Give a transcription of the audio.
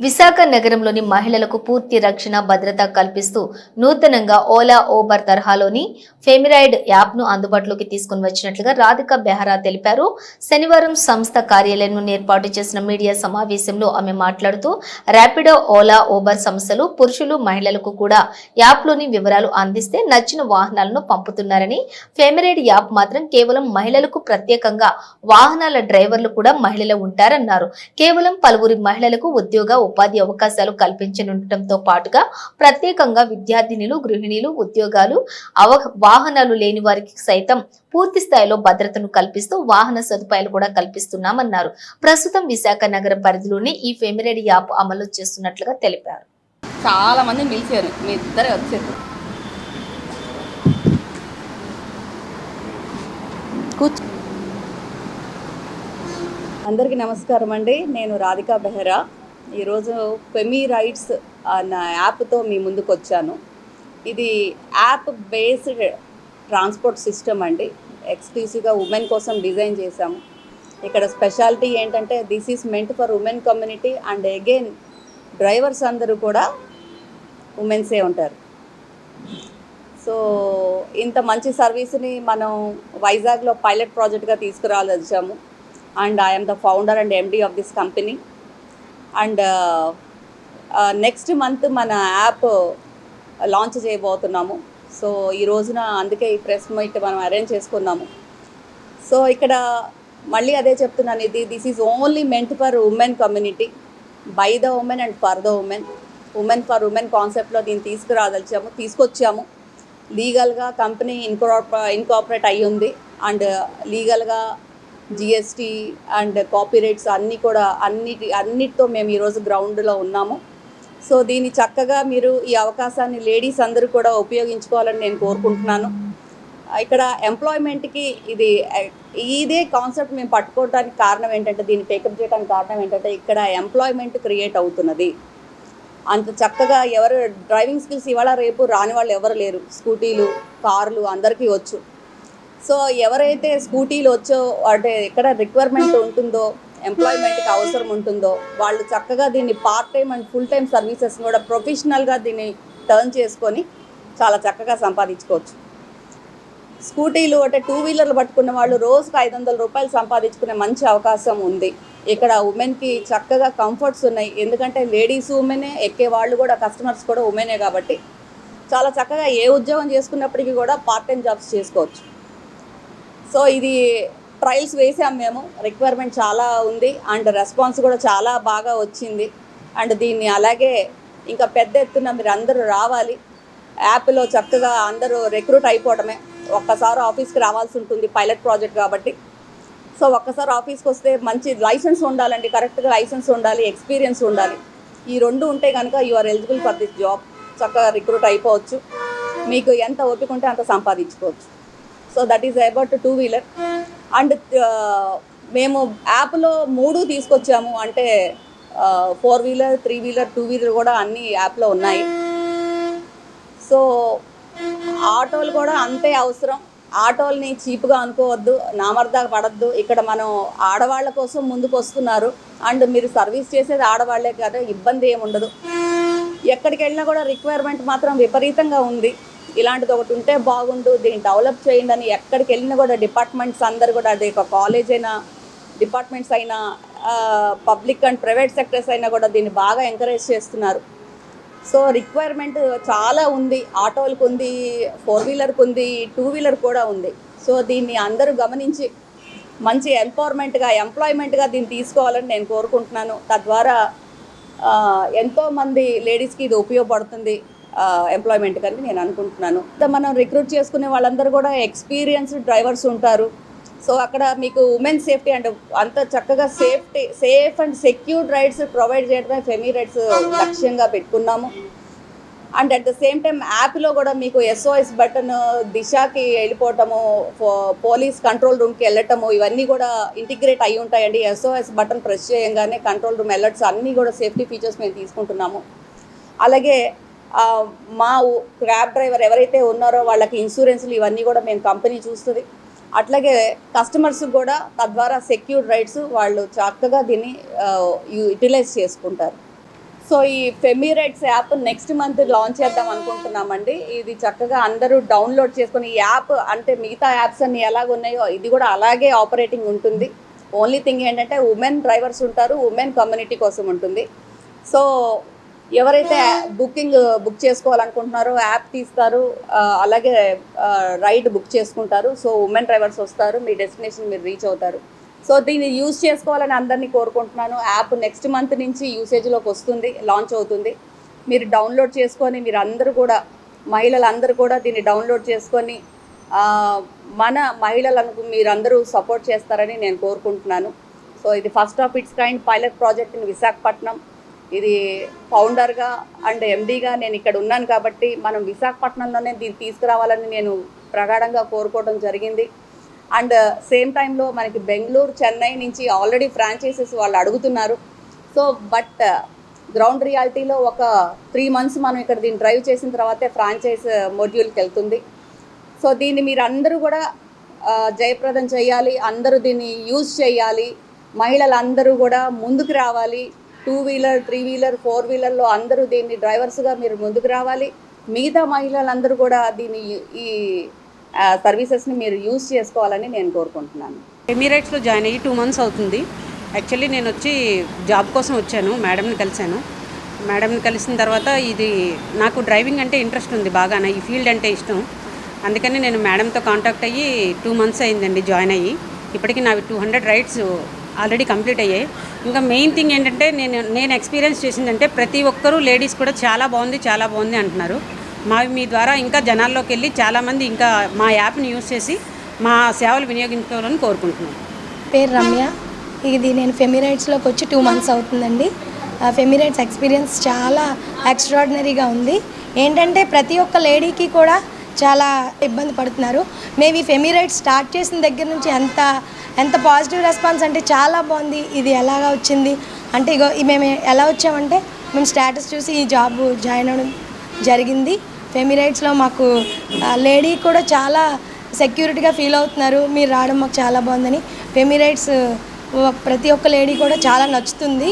విశాఖ నగరంలోని మహిళలకు పూర్తి రక్షణ భద్రత కల్పిస్తూ నూతనంగా ఓలా ఓబర్ తరహాలోని ఫెమిరైడ్ యాప్ను అందుబాటులోకి తీసుకుని వచ్చినట్లుగా రాధిక బెహరా తెలిపారు. శనివారం సంస్థ కార్యాలయంను ఏర్పాటు చేసిన మీడియా సమావేశంలో ఆమె మాట్లాడుతూ ర్యాపిడో, ఓలా, ఓబర్ సంస్థలు పురుషులు, మహిళలకు కూడా యాప్లోని వివరాలు అందిస్తే నచ్చిన వాహనాలను పంపుతున్నారని, ఫెమిరైడ్ యాప్ మాత్రం కేవలం మహిళలకు ప్రత్యేకంగా వాహనాల డ్రైవర్లు కూడా మహిళలు ఉంటారన్నారు. కేవలం పలువురి మహిళలకు ఉద్యోగ ఉపాధి అవకాశాలు కల్పించనుండటంతో పాటుగా ప్రత్యేకంగా విద్యార్థినులు, గృహిణీలు, ఉద్యోగాలు, వాహనాలు లేని వారికి సైతం పూర్తి స్థాయిలో భద్రతను కల్పిస్తూ వాహన సదుపాయాలు కూడా కల్పిస్తున్నామన్నారు. ప్రస్తుతం విశాఖ నగర పరిధిలోని ఈ ఫెమిరైడ్ యాప్ అమలు చేస్తున్నట్లుగా తెలిపారు. చాలా మంది పిలిచారు, మీ ఇద్దరే వచ్చారు. అందరికీ నమస్కారం అండి. నేను రాధికా బెహరా. ఈరోజు ఫెమిరైడ్స్ అన్న యాప్తో మీ ముందుకు వచ్చాను. ఇది యాప్ బేస్డ్ ట్రాన్స్పోర్ట్ సిస్టమ్ అండి. ఎక్స్క్లూసివ్గా ఉమెన్ కోసం డిజైన్ చేశాము. ఇక్కడ స్పెషాలిటీ ఏంటంటే this is meant for women community and again drivers అందరూ కూడా ఉమెన్సే ఉంటారు. సో ఇంత మంచి సర్వీస్ని మనం వైజాగ్లో పైలట్ ప్రాజెక్ట్గా తీసుకురావాల్సాము. And I'm the founder and MD of this company. And next month మన యాప్ లాంచ్ చేయబోతున్నాము. సో ఈ రోజున అందుకే ఈ ప్రెస్ మీట్ మనం అరేంజ్ చేసుకున్నాము. సో ఇక్కడ మళ్ళీ అదే చెప్తున్నాను, this is only meant for women community, by the women and for the women. Women for women కాన్సెప్ట్లో దీన్ని తీసుకొచ్చాము. లీగల్గా కంపెనీ ఇన్కార్పొరేట్ అయ్యి ఉంది. అండ్ లీగల్గా జిఎస్టీ అండ్ కాపీరైట్స్ అన్నీ కూడా అన్నిటితో మేము ఈరోజు గ్రౌండ్లో ఉన్నాము. సో దీన్ని చక్కగా మీరు ఈ అవకాశాన్ని లేడీస్ అందరూ కూడా ఉపయోగించుకోవాలని నేను కోరుకుంటున్నాను. ఇక్కడ ఎంప్లాయ్మెంట్కి ఇదే కాన్సెప్ట్ మేము పట్టుకోవడానికి కారణం ఏంటంటే, దీన్ని టేకప్ చేయడానికి కారణం ఏంటంటే, ఇక్కడ ఎంప్లాయ్మెంట్ క్రియేట్ అవుతున్నది. అంత చక్కగా ఎవరు డ్రైవింగ్ స్కిల్స్ ఇవాళ రేపు రాని వాళ్ళు ఎవరు లేరు. స్కూటీలు, కార్లు అందరికీ వచ్చు. సో ఎవరైతే స్కూటీలు వచ్చో అంటే ఎక్కడ రిక్వైర్మెంట్ ఉంటుందో, ఎంప్లాయ్మెంట్కి అవసరం ఉంటుందో వాళ్ళు చక్కగా దీన్ని part time and full time services కూడా ప్రొఫెషనల్గా దీన్ని టర్న్ చేసుకొని చాలా చక్కగా సంపాదించుకోవచ్చు. స్కూటీలు అంటే 2 వీలర్లు పట్టుకున్న వాళ్ళు రోజుకు 500 రూపాయలు సంపాదించుకునే మంచి అవకాశం ఉంది. ఇక్కడ ఉమెన్కి చక్కగా కంఫర్ట్స్ ఉన్నాయి. ఎందుకంటే లేడీస్ ఉమెనే ఎక్కేవాళ్ళు కూడా, కస్టమర్స్ కూడా ఉమెనే కాబట్టి చాలా చక్కగా ఏ ఉద్యోగం చేసుకున్నప్పటికీ కూడా పార్ట్ టైం జాబ్స్ చేసుకోవచ్చు. సో ఇది ట్రయల్స్ వేసాం మేము. రిక్వైర్మెంట్ చాలా ఉంది అండ్ రెస్పాన్స్ కూడా చాలా బాగా వచ్చింది. అండ్ దీన్ని అలాగే ఇంకా పెద్ద ఎత్తున మీరు అందరూ రావాలి. యాప్లో చక్కగా అందరూ రిక్రూట్ అయిపోవడమే. ఒక్కసారి ఆఫీస్కి రావాల్సి ఉంటుంది, పైలట్ ప్రాజెక్ట్ కాబట్టి. సో ఒక్కసారి ఆఫీస్కి వస్తే మంచి లైసెన్స్ ఉండాలండి, కరెక్ట్గా లైసెన్స్ ఉండాలి, ఎక్స్పీరియన్స్ ఉండాలి. ఈ 2 ఉంటే కనుక you are eligible for this job. చక్కగా రిక్రూట్ అయిపోవచ్చు. మీకు ఎంత ఓపిక ఉంటే అంత సంపాదించుకోవచ్చు. So that is about 2 wheeler. And మేము యాప్లో 3 తీసుకొచ్చాము. అంటే 4 వీలర్, 3 వీలర్, 2 వీలర్ కూడా అన్ని యాప్లో ఉన్నాయి. సో ఆటోలు కూడా అంతే అవసరం. ఆటోల్ని చీప్గా అనుకోవద్దు, నామర్దా పడద్దు. ఇక్కడ మనం ఆడవాళ్ళ కోసం ముందుకు వస్తున్నారు. అండ్ మీరు సర్వీస్ చేసేది ఆడవాళ్లే కదా, ఇబ్బంది ఏమి ఉండదు. ఎక్కడికి వెళ్ళినా కూడా రిక్వైర్మెంట్ మాత్రం విపరీతంగా ఉంది. ఇలాంటిది ఒకటి ఉంటే బాగుండు, దీన్ని డెవలప్ చేయండి అని ఎక్కడికి వెళ్ళినా కూడా డిపార్ట్మెంట్స్ అందరు కూడా, అది ఒక కాలేజ్ అయినా, డిపార్ట్మెంట్స్ అయినా, పబ్లిక్ అండ్ ప్రైవేట్ సెక్టర్స్ అయినా కూడా దీన్ని బాగా ఎంకరేజ్ చేస్తున్నారు. సో రిక్వైర్మెంట్ చాలా ఉంది. ఆటోలకు ఉంది, 4 వీలర్కి ఉంది, 2 వీలర్ కూడా ఉంది. సో దీన్ని అందరూ గమనించి మంచి ఎంప్లాయ్మెంట్గా దీన్ని తీసుకోవాలని నేను కోరుకుంటున్నాను. తద్వారా ఎంతోమంది లేడీస్కి ఇది ఉపయోగపడుతుంది ఎంప్లాయ్మెంట్ కానీ నేను అనుకుంటున్నాను. మనం రిక్రూట్ చేసుకునే వాళ్ళందరూ కూడా ఎక్స్పీరియన్స్డ్ డ్రైవర్స్ ఉంటారు. సో అక్కడ మీకు ఉమెన్ సేఫ్టీ అండ్ అంత చక్కగా safe and secured rides provide చేయడమే ఫెమిరైడ్స్ లక్ష్యంగా పెట్టుకున్నాము. And at the same time యాప్లో కూడా మీకు SOS బటన్, దిశకి వెళ్ళిపోవటము, పోలీస్ కంట్రోల్ రూమ్కి వెళ్ళటము, ఇవన్నీ కూడా ఇంటిగ్రేట్ అయి ఉంటాయండి. SOS బటన్ ప్రెస్ చేయగానే కంట్రోల్ రూమ్ అలర్ట్స్ అన్నీ కూడా సేఫ్టీ ఫీచర్స్ మేము తీసుకుంటున్నాము. అలాగే మా క్యాబ్ డ్రైవర్ ఎవరైతే ఉన్నారో వాళ్ళకి ఇన్సూరెన్స్లు ఇవన్నీ కూడా మేము కంపెనీ చూస్తుంది. అట్లాగే కస్టమర్స్ కూడా తద్వారా సెక్యూర్ రైడ్స్ వాళ్ళు చక్కగా దీన్ని యూటిలైజ్ చేసుకుంటారు. సో ఈ ఫెమిరైట్స్ యాప్ నెక్స్ట్ మంత్ లాంచ్ చేద్దాం అనుకుంటున్నామండి. ఇది చక్కగా అందరూ డౌన్లోడ్ చేసుకొని, ఈ యాప్ అంటే మిగతా యాప్స్ అన్ని ఎలాగ ఉన్నాయో ఇది కూడా అలాగే ఆపరేటింగ్ ఉంటుంది. ఓన్లీ థింగ్ ఏంటంటే ఉమెన్ డ్రైవర్స్ ఉంటారు, ఉమెన్ కమ్యూనిటీ కోసం ఉంటుంది. సో ఎవరైతే బుక్ చేసుకోవాలనుకుంటున్నారో యాప్ తీస్తారు, అలాగే రైడ్ బుక్ చేసుకుంటారు. సో ఉమెన్ డ్రైవర్స్ వస్తారు, మీ డెస్టినేషన్ మీరు రీచ్ అవుతారు. సో దీన్ని యూజ్ చేసుకోవాలని అందరినీ కోరుకుంటున్నాను. యాప్ నెక్స్ట్ మంత్ నుంచి యూసేజ్లోకి వస్తుంది, లాంచ్ అవుతుంది. మీరు డౌన్లోడ్ చేసుకొని, మీరు అందరూ కూడా మహిళలందరూ కూడా దీన్ని డౌన్లోడ్ చేసుకొని మన మహిళలకు మీరందరూ సపోర్ట్ చేస్తారని నేను కోరుకుంటున్నాను. సో ఇది first of it's kind pilot project in Visakhapatnam. ఇది ఫౌండర్గా అండ్ ఎండీగా నేను ఇక్కడ ఉన్నాను కాబట్టి మనం విశాఖపట్నంలోనే దీన్ని తీసుకురావాలని నేను ప్రగాఢంగా కోరుకోవడం జరిగింది. అండ్ సేమ్ టైంలో మనకి బెంగళూరు, చెన్నై నుంచి ఆల్రెడీ ఫ్రాంచైజెస్ వాళ్ళు అడుగుతున్నారు. సో బట్ గ్రౌండ్ రియాలిటీలో ఒక 3 months మనం ఇక్కడ దీన్ని డ్రైవ్ చేసిన తర్వాతే ఫ్రాంచైజ్ మోడ్యూల్కి వెళ్తుంది. సో దీన్ని మీరు అందరూ కూడా జయప్రదం చేయాలి, అందరూ దీన్ని యూజ్ చేయాలి. మహిళలందరూ కూడా ముందుకు రావాలి. 2-wheeler, 3-wheeler, 4-wheelerలో అందరూ దీన్ని డ్రైవర్స్గా మీరు ముందుకు రావాలి. మిగతా మహిళలందరూ కూడా దీన్ని ఈ సర్వీసెస్ని మీరు యూజ్ చేసుకోవాలని నేను కోరుకుంటున్నాను. ఎమిరేట్స్లో జాయిన్ అయ్యి 2 months అవుతుంది. యాక్చువల్లీ నేను వచ్చి జాబ్ కోసం వచ్చాను, మేడంని కలిశాను. మేడంని కలిసిన తర్వాత ఇది నాకు డ్రైవింగ్ అంటే ఇంట్రెస్ట్ ఉంది బాగా, ఈ ఫీల్డ్ అంటే ఇష్టం. అందుకని నేను మేడంతో కాంటాక్ట్ అయ్యి 2 months అయిందండి జాయిన్ అయ్యి. ఇప్పటికీ నావి 200 రైడ్స్ ఆల్రెడీ కంప్లీట్ అయ్యాయి. ఇంకా మెయిన్ థింగ్ ఏంటంటే నేను ఎక్స్పీరియన్స్ చేసిందంటే ప్రతి ఒక్కరూ లేడీస్ కూడా చాలా బాగుంది అంటున్నారు. మీ ద్వారా ఇంకా జనాల్లోకి వెళ్ళి చాలామంది ఇంకా మా యాప్ని యూజ్ చేసి మా సేవలు వినియోగించుకోవాలని కోరుకుంటున్నాను. పేరు రమ్య. ఇది నేను ఫెమిరైట్స్లోకి వచ్చి 2 months అవుతుందండి. ఫెమిరైట్స్ ఎక్స్పీరియన్స్ చాలా ఎక్స్ట్రాడినరీగా ఉంది. ఏంటంటే ప్రతి ఒక్క లేడీకి కూడా చాలా ఇబ్బంది పడుతున్నారు. మేము ఈ ఫెమిరైట్స్ స్టార్ట్ చేసిన దగ్గర నుంచి ఎంత పాజిటివ్ రెస్పాన్స్ అంటే చాలా బాగుంది. ఇది ఎలాగా వచ్చింది అంటే మేము ఎలా వచ్చామంటే మేము స్టేటస్ చూసి ఈ జాబ్ జాయిన్ అవ్వడం జరిగింది. ఫెమిరైట్స్లో మాకు లేడీ కూడా చాలా సెక్యూరిటీగా ఫీల్ అవుతున్నారు. మీరు రావడం మాకు చాలా బాగుందని. ఫెమిరైట్స్ ప్రతి ఒక్క లేడీ కూడా చాలా నచ్చుతుంది.